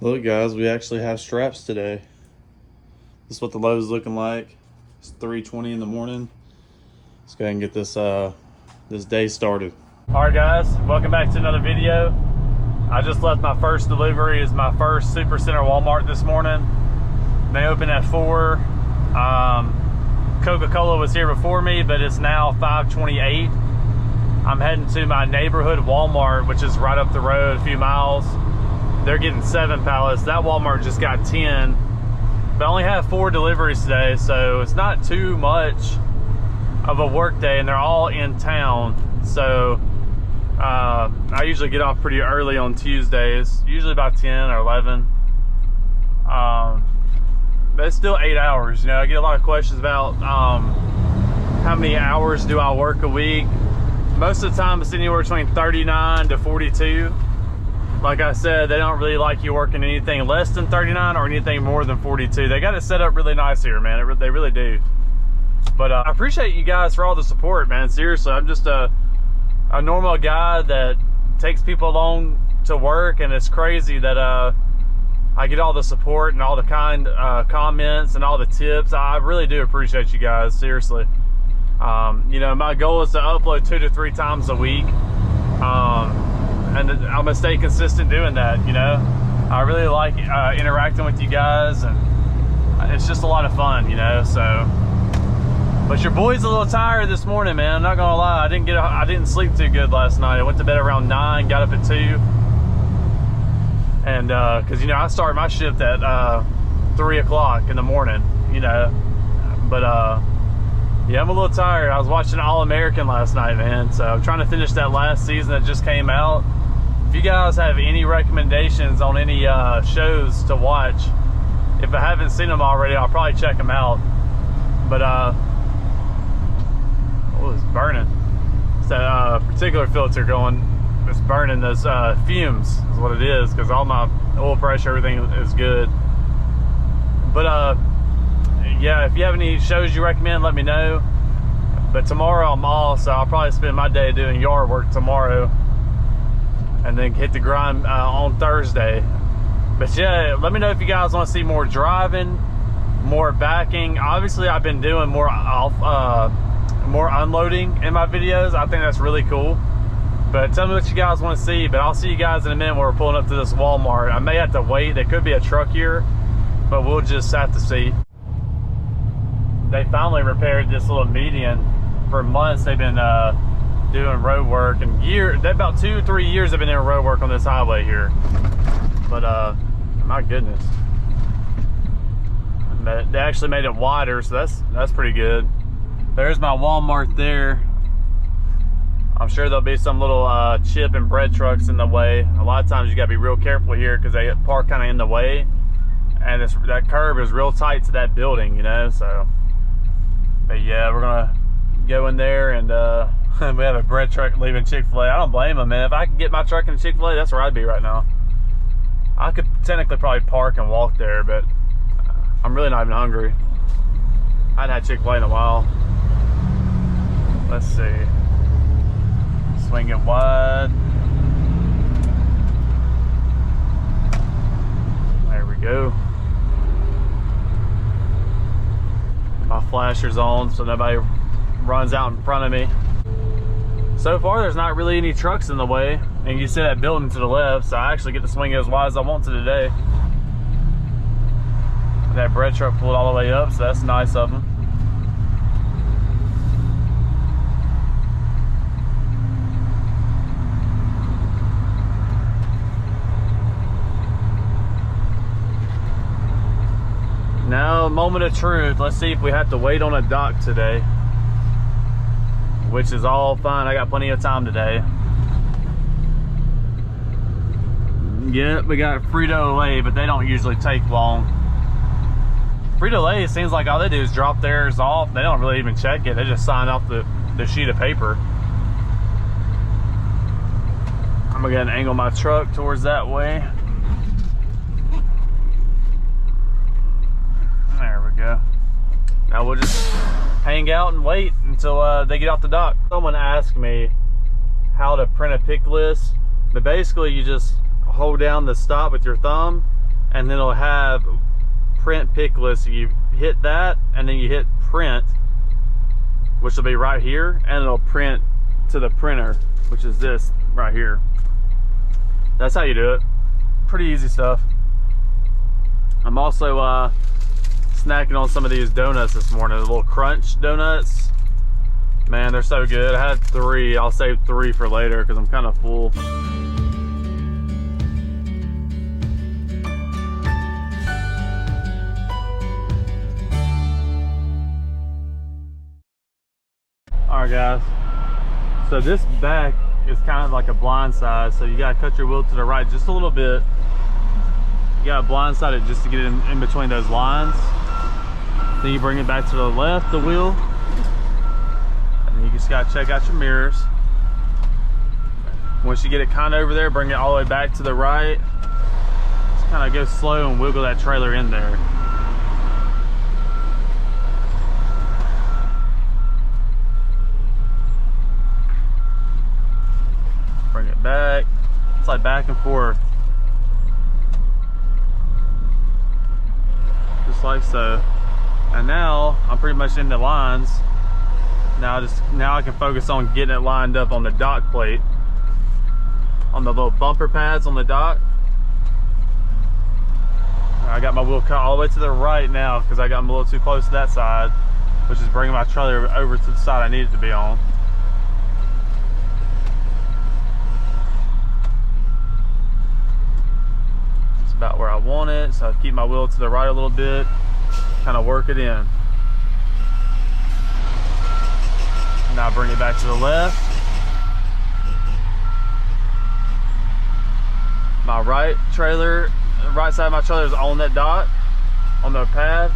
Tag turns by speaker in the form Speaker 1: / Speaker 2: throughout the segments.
Speaker 1: Look guys, we actually have straps today. This is what the load is looking like. It's 3:20 in the morning. Let's go ahead and get this this day started. All right guys, welcome back to another video. I just left my first delivery. It's my first Supercenter Walmart this morning. They open at 4. Coca-Cola was here before me, but it's now 5:28. I'm heading to my neighborhood Walmart, which is right up the road a few miles. They're getting 7 pallets. That Walmart just got 10. But I only have 4 deliveries today, so it's not too much of a work day, and they're all in town. So I usually get off pretty early on Tuesdays, usually about 10 or 11. But it's still 8 hours. You know, I get a lot of questions about how many hours do I work a week. Most of the time it's anywhere between 39 to 42. Like I said, they don't really like you working anything less than 39 or anything more than 42. They got it set up really nice here, man. They really do. But I appreciate you guys for all the support, man. Seriously, I'm just a normal guy that takes people along to work, and it's crazy that I get all the support and all the kind comments and all the tips. I really do appreciate you guys, seriously. You know, my goal is to upload 2 to 3 times a week. And I'm gonna stay consistent doing that, you know. I really like interacting with you guys, and it's just a lot of fun, you know. So, but your boy's a little tired this morning, man. I'm not gonna lie. I didn't sleep too good last night. I went to bed around 9, got up at 2, and because you know I start my shift at 3 o'clock in the morning, you know. But yeah, I'm a little tired. I was watching All-American last night, man. So I'm trying to finish that last season that just came out. If you guys have any recommendations on any shows to watch, if I haven't seen them already, I'll probably check them out. But oh, it's burning. It's that particular filter going. It's burning those fumes is what it is, because all my oil pressure, everything is good. But yeah, if you have any shows you recommend, let me know. But tomorrow I'm off, so I'll probably spend my day doing yard work tomorrow, and then hit the grind on Thursday. But yeah, let me know if you guys want to see more driving, more backing. Obviously, I've been doing more unloading in my videos. I think that's really cool. But tell me what you guys want to see. But I'll see you guys in a minute when we're pulling up to this Walmart. I may have to wait. There could be a truck here, but we'll just have to see. They finally repaired this little median. For months they've been doing road work, and about 2 or 3 years they've been doing road work on this highway here. But my goodness, they actually made it wider, so that's pretty good. There's my Walmart there. I'm sure there'll be some little chip and bread trucks in the way. A lot of times you gotta be real careful here because they park kind of in the way, and that curb is real tight to that building, you know. So, but yeah, we're gonna go in there, and we have a bread truck leaving Chick-fil-A. I don't blame them, man. If I could get my truck in Chick-fil-A, that's where I'd be right now. I could technically probably park and walk there, but I'm really not even hungry. I hadn't had Chick-fil-A in a while. Let's see. Swing it wide. There we go. My flasher's on so nobody runs out in front of me. So far there's not really any trucks in the way, and you see that building to the left, so I actually get to swing it as wide as I want to today. That bread truck pulled all the way up, so that's nice of them. Now, moment of truth. Let's see if we have to wait on a dock today, which is all fine. I got plenty of time today. Yeah, we got Frito-Lay, but they don't usually take long. Frito-Lay, seems like all they do is drop theirs off. They don't really even check it. They just sign off the sheet of paper. I'm gonna go ahead and angle my truck towards that way. There we go. Now we'll just hang out and wait until they get off the dock. Someone asked me how to print a pick list, but basically you just hold down the stop with your thumb and then it'll have print pick list. You hit that, and then you hit print, which will be right here, and it'll print to the printer, which is this right here. That's how you do it. Pretty easy stuff. I'm also snacking on some of these donuts this morning, the little crunch donuts. Man, they're so good. I had 3. I'll save 3 for later because I'm kind of full. Alright guys, so this back is kind of like a blind side, so you gotta cut your wheel to the right just a little bit. You gotta blindside it just to get in between those lines. Then you bring it back to the left, the wheel, and then you just gotta check out your mirrors. Once you get it kind of over there, bring it all the way back to the right. Just kind of go slow and wiggle that trailer in there. Bring it back. It's like back and forth. Just like so. And now I'm pretty much in the lines. Now I can focus on getting it lined up on the dock plate, on the little bumper pads on the dock. I got my wheel cut all the way to the right now because I got them a little too close to that side, which is bringing my trailer over to the side I need it to be on. It's about where I want it, so I keep my wheel to the right a little bit, kind of work it in. Now bring it back to the left. My right trailer, the right side of my trailer is on that dock, on the pad.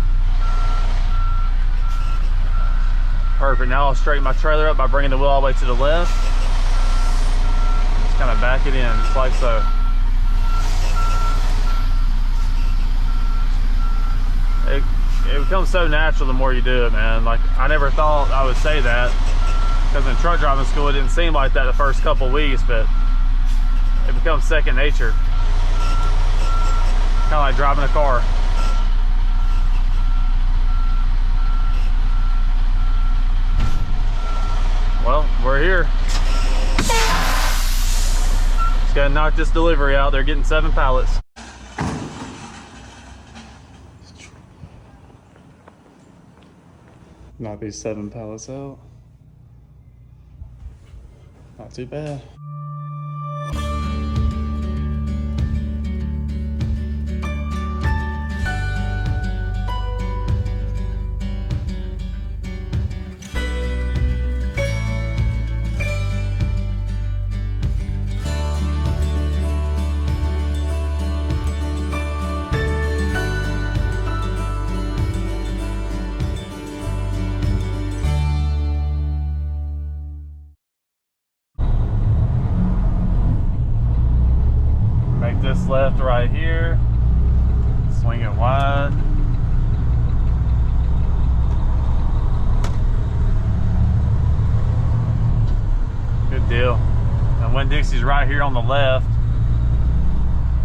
Speaker 1: Perfect. Now I'll straighten my trailer up by bringing the wheel all the way to the left. Just kind of back it in, just like so. It becomes so natural the more you do it, man. Like, I never thought I would say that, because in truck driving school it didn't seem like that the first couple weeks, but it becomes second nature. Kind of like driving a car. Well, we're here. Just gotta knock this delivery out. They're getting 7 pallets. Knock these 7 pallets out. Not too bad. This left right here, swing it wide. Good deal. And Winn-Dixie's right here on the left.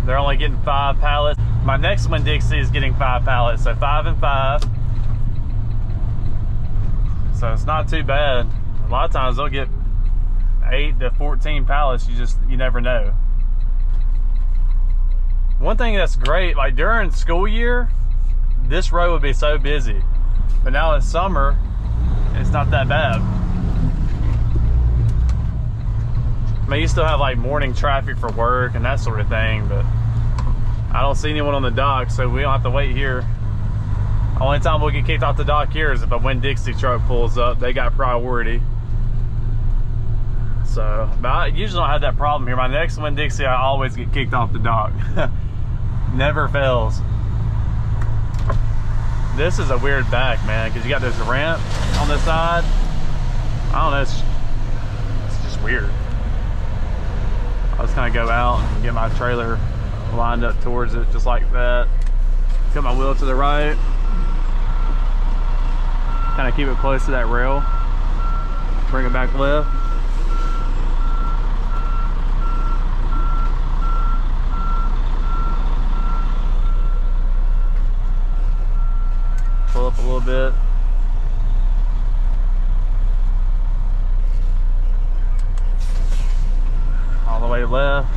Speaker 1: They're only getting 5 pallets. My next Winn-Dixie is getting 5 pallets, so 5 and 5. So it's not too bad. A lot of times they'll get 8 to 14 pallets. You never know. One thing that's great, like during school year, this road would be so busy. But now it's summer, it's not that bad. I mean, you still have like morning traffic for work and that sort of thing, but I don't see anyone on the dock, so we don't have to wait here. Only time we'll get kicked off the dock here is if a Winn-Dixie truck pulls up. They got priority. So, but I usually don't have that problem here. My next Winn-Dixie, I always get kicked off the dock. Never fails. This is a weird back, man, because you got this ramp on the side. I don't know, it's just weird. I'll just kind of go out and get my trailer lined up towards it, just like that. Cut my wheel to the right. Kind of keep it close to that rail. Bring it back left. up a little bit. All the way left.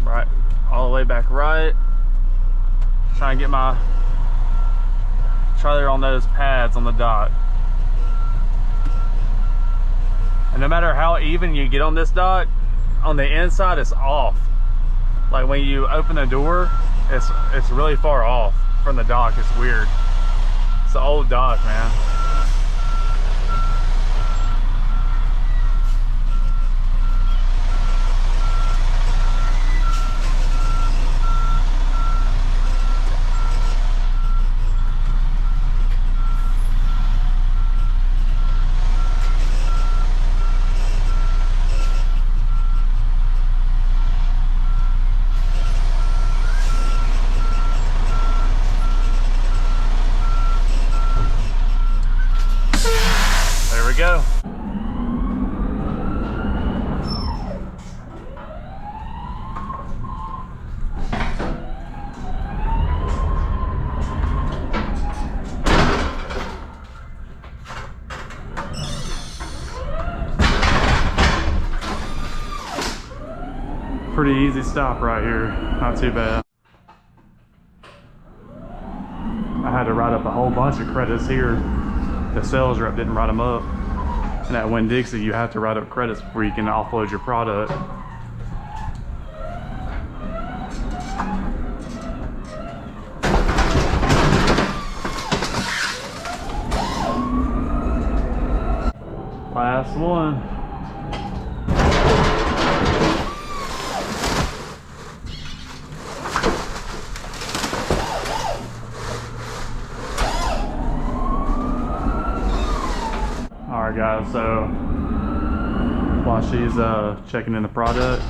Speaker 1: Right, all the way back right. Try and get my trailer on those pads on the dock. And no matter how even you get on this dock, on the inside it's off. Like when you open the door, it's really far off from the dock. It's weird. It's an old dock, man. Go. Pretty easy stop right here, not too bad. I had to write up a whole bunch of credits here. The sales rep didn't write them up. And at Winn-Dixie, you have to write up credits before you can offload your product. Last one. Alright guys, so while she's checking in the product,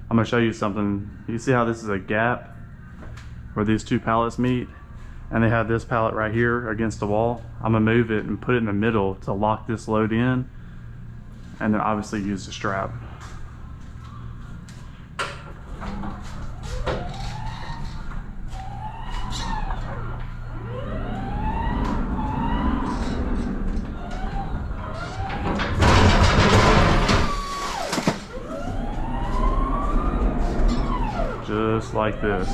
Speaker 1: I'm going to show you something. You see how this is a gap where these two pallets meet? And they have this pallet right here against the wall. I'm going to move it and put it in the middle to lock this load in, and then obviously use the strap. Just like this.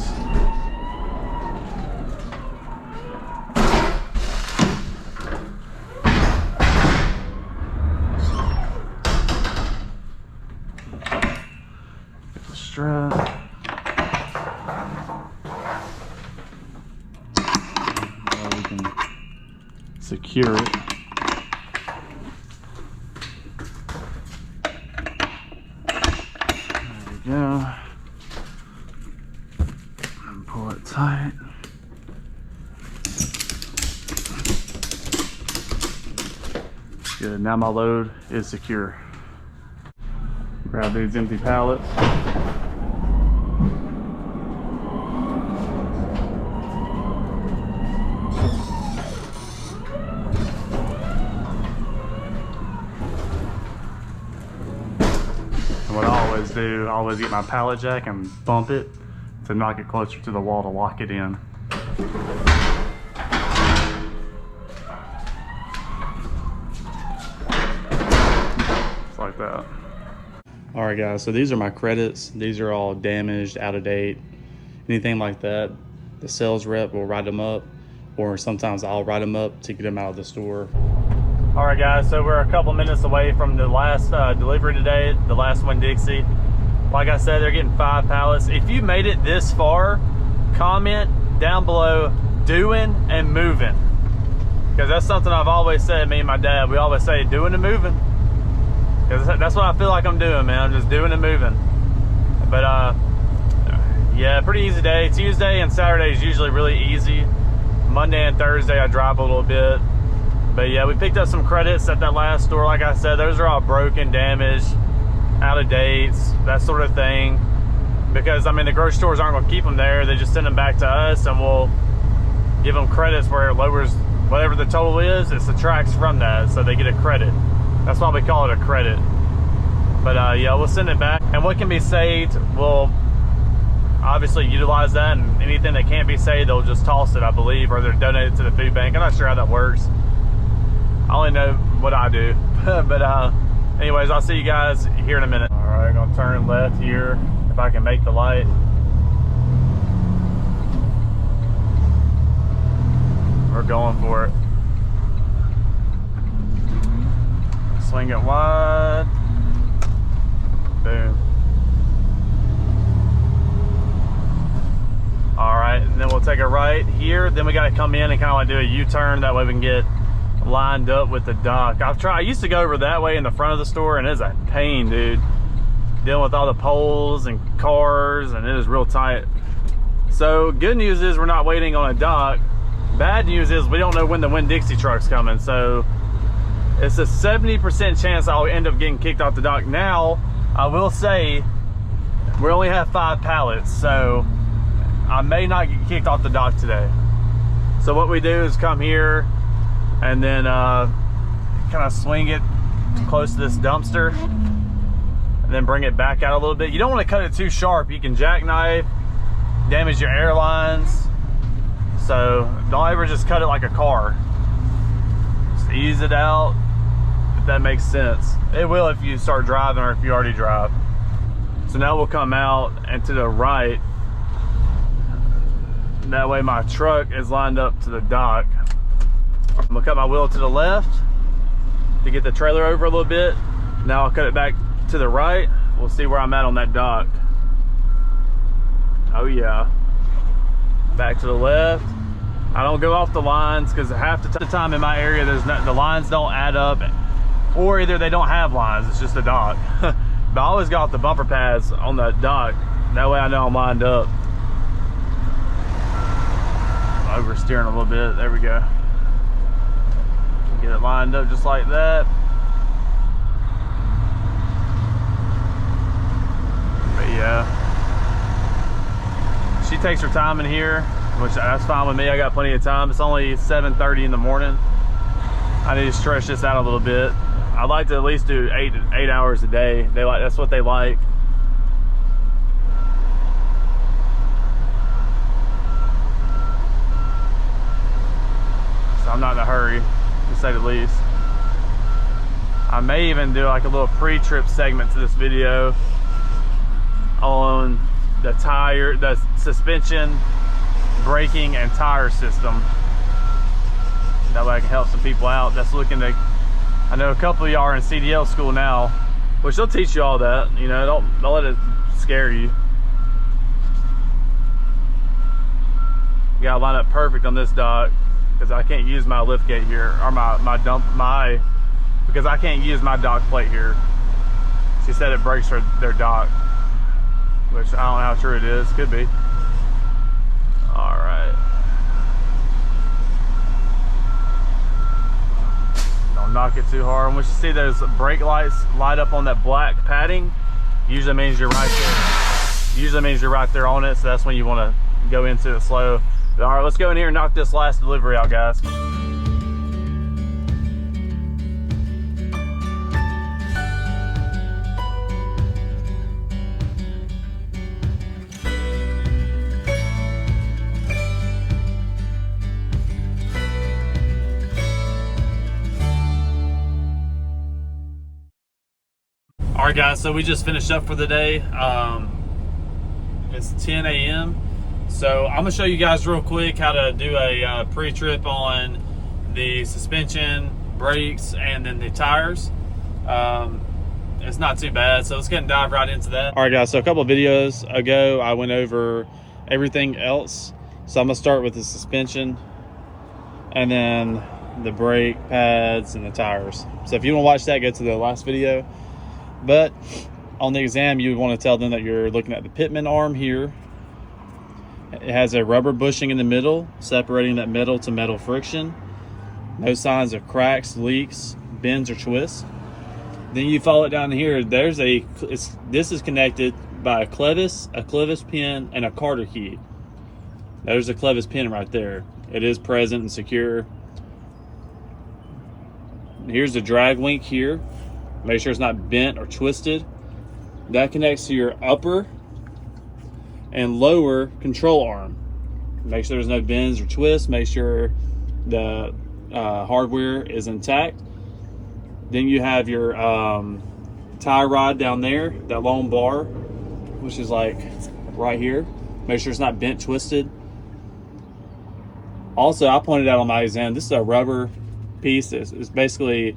Speaker 1: Get the strap. Now we can secure it. There we go. Pull it tight. Good, now my load is secure. Grab these empty pallets. And what I always do, I always get my pallet jack and bump it to knock it closer to the wall to lock it in. Just like that. All right guys, so these are my credits. These are all damaged, out of date, anything like that. The sales rep will write them up, or sometimes I'll write them up to get them out of the store. All right guys, so we're a couple minutes away from the last delivery today, the last Winn-Dixie. Like I said, they're getting 5 pallets. If you made it this far, comment down below, doing and moving. Because that's something I've always said, me and my dad, we always say doing and moving. Because that's what I feel like I'm doing, man. I'm just doing and moving. But yeah, pretty easy day. Tuesday and Saturday is usually really easy. Monday and Thursday I drop a little bit. But yeah, we picked up some credits at that last store. Like I said, those are all broken, damaged, out of dates, that sort of thing. Because I mean, the grocery stores aren't going to keep them there. They just send them back to us, and we'll give them credits where it lowers whatever the total is. It subtracts from that, so they get a credit. That's why we call it a credit. But yeah, we'll send it back, and what can be saved, we'll obviously utilize that, and anything that can't be saved, they'll just toss it, I believe, or they're donated to the food bank. I'm not sure how that works. I only know what I do. But anyways, I'll see you guys here in a minute. All right, gonna turn left here if I can make the light. We're going for it. Swing it wide. Boom. All right, and then we'll take a right here. Then we got to come in and kind of like do a U-turn. That way we can get lined up with the dock. I used to go over that way in the front of the store, and it's a pain, dude. Dealing with all the poles and cars, and it is real tight. So good news is we're not waiting on a dock. Bad news is we don't know when the Winn-Dixie truck's coming. So it's a 70% chance I'll end up getting kicked off the dock. Now, I will say we only have 5 pallets, so I may not get kicked off the dock today. So what we do is come here and then kind of swing it close to this dumpster and then bring it back out a little bit. You don't want to cut it too sharp. You can jackknife, damage your airlines. So don't ever just cut it like a car. Just ease it out, if that makes sense. It will if you start driving or if you already drive. So now we'll come out and to the right. That way my truck is lined up to the dock. I'm gonna cut my wheel to the left to get the trailer over a little bit. Now I'll cut it back to the right. We'll see where I'm at on that dock. Oh yeah. Back to the left. I don't go off the lines because half the time in my area the lines don't add up, or either they don't have lines, it's just a dock. But I always got off the bumper pads on the dock. That way I know I'm lined up. Oversteering a little bit, there we go. Get it lined up just like that. But yeah, she takes her time in here, which that's fine with me. I got plenty of time. It's only 7:30 in the morning. I need to stretch this out a little bit. I like to at least do 8 hours a day. That's what they like. So I'm not in a hurry, to say the least. I may even do like a little pre-trip segment to this video on the suspension, braking, and tire system. That way I can help some people out that's looking to. I know a couple of y'all are in CDL school now, which they'll teach you all that. You know, don't let it scare you. You gotta line up perfect on this dock because I can't use my lift gate here, or because I can't use my dock plate here. She said it breaks their dock, which I don't know how true it is. Could be. All right. Don't knock it too hard. And once you see those brake lights light up on that black padding, usually means you're right there. Usually means you're right there on it. So that's when you want to go into it slow. But all right, let's go in here and knock this last delivery out, guys. All right, guys, so we just finished up for the day. It's 10 a.m. So I'm gonna show you guys real quick how to do a pre-trip on the suspension, brakes, and then the tires. It's not too bad, so let's get and dive right into that. All right, guys, so a couple of videos ago, I went over everything else. So I'm gonna start with the suspension and then the brake pads and the tires. So if you wanna watch that, go to the last video. But on the exam, you would want to tell them that you're looking at the pitman arm here. It has a rubber bushing in the middle, separating that metal to metal friction. No signs of cracks, leaks, bends, or twists. Then you follow it down here. This is connected by a clevis pin, and a Carter key. There's a clevis pin right there. It is present and secure. Here's the drag link here. Make sure it's not bent or twisted. That connects to your upper and lower control arm. Make sure there's no bends or twists. Make sure the hardware is intact. Then you have your tie rod down there, that long bar, which is like right here. Make sure it's not bent, twisted. Also, I pointed out on my exam, this is a rubber piece. It's basically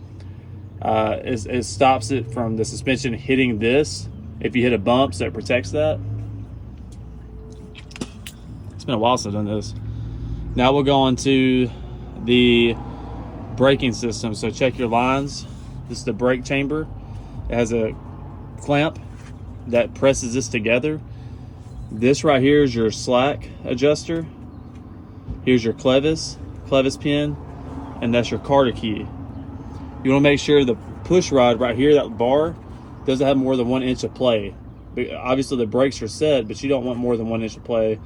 Speaker 1: it stops it from the suspension hitting this if you hit a bump, so it protects that. It's been a while since I've done this. Now we'll go on to the braking system. So check your lines. This is the brake chamber. It has a clamp that presses this together. This right here is your slack adjuster. Here's your clevis pin, and that's your Carter key. You want to make sure the push rod right here, that bar, doesn't have more than 1 inch of play. Obviously the brakes are set, but you don't want more than 1 inch of play.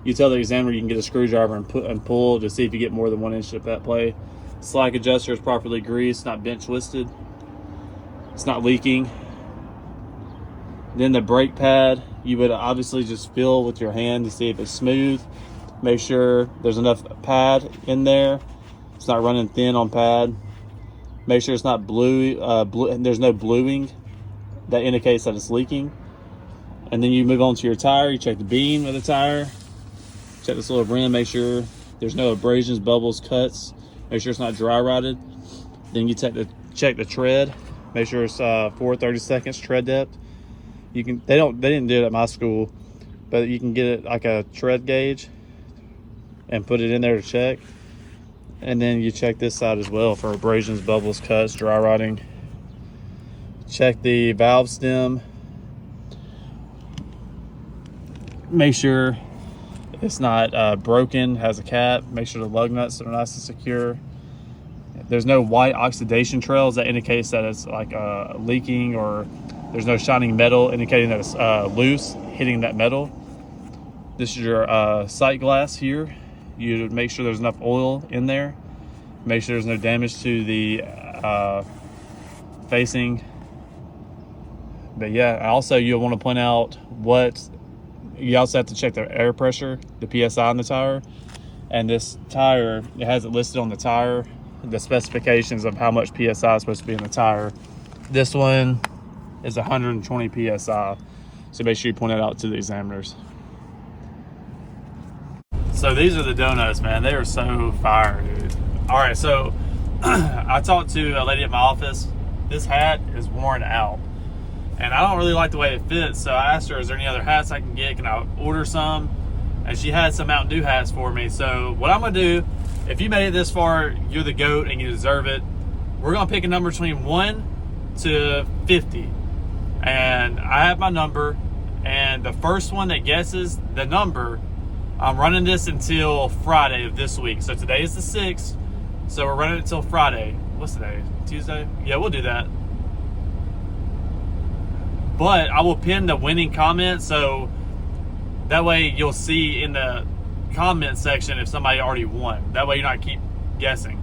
Speaker 1: You tell the examiner you can get a screwdriver and pull to see if you get more than 1 inch of that play. Slack adjuster is properly greased, not bent, twisted. It's not leaking. Then the brake pad, you would obviously just feel with your hand to see if it's smooth. Make sure there's enough pad in there. It's not running thin on pad. Make sure it's not there's no bluing. That indicates that it's leaking. And then you move on to your tire. You check the beam of the tire. Check this little rim, make sure there's no abrasions, bubbles, cuts. Make sure it's not dry rotted. Then you check the tread. Make sure it's 4/32 tread depth. They didn't do it at my school, but you can get it like a tread gauge and put it in there to check. And then you check this side as well for abrasions, bubbles, cuts, dry rotting. Check the valve stem. Make sure it's not broken, has a cap. Make sure the lug nuts are nice and secure. There's no white oxidation trails. That indicates that it's like leaking, or there's no shining metal indicating that it's loose, hitting that metal. This is your sight glass here. You make sure there's enough oil in there. Make sure there's no damage to the facing. But yeah, also you'll want to point out you also have to check the air pressure, the PSI on the tire. And this tire, it has it listed on the tire, the specifications of how much PSI is supposed to be in the tire. This one is 120 PSI. So make sure you point that out to the examiners. So these are the donuts, man. They are so fire, dude. All right, so I talked to a lady at my office. This hat is worn out, and I don't really like the way it fits. So I asked her, is there any other hats I can get? Can I order some? And she had some Mountain Dew hats for me. So what I'm gonna do, if you made it this far, you're the GOAT and you deserve it. We're gonna pick a number between 1 to 50. And I have my number, and the first one that guesses the number, I'm running this until Friday of this week. So today is the 6th. So we're running it until Friday. What's today? Tuesday? Yeah, we'll do that. But I will pin the winning comment, so that way you'll see in the comment section if somebody already won. That way you're not keep guessing.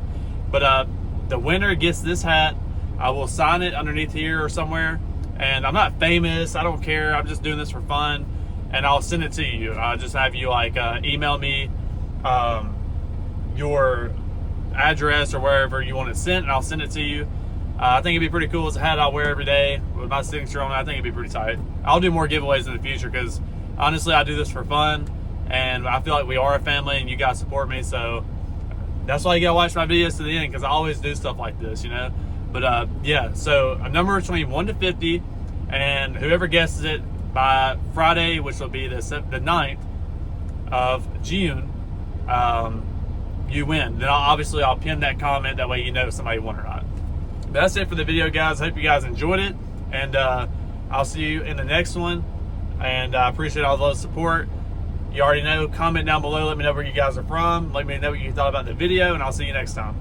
Speaker 1: But the winner gets this hat. I will sign it underneath here or somewhere. And I'm not famous. I don't care. I'm just doing this for fun. And I'll send it to you. I'll just have you like email me your address or wherever you want it sent, and I'll send it to you. I think it'd be pretty cool. It's a hat I'll wear every day with my signature on it. I think it'd be pretty tight. I'll do more giveaways in the future because honestly, I do this for fun, and I feel like we are a family, and you guys support me. So that's why you gotta watch my videos to the end, because I always do stuff like this, you know. But yeah, so a number between 1 to 50, and whoever guesses it by Friday, which will be the 9th of June, you win. Then I'll pin that comment. That way you know if somebody won or not. But that's it for the video, guys. Hope you guys enjoyed it, and I'll see you in the next one. And I appreciate all the support. You already know. Comment down below. Let me know where you guys are from. Let me know what you thought about the video, and I'll see you next time.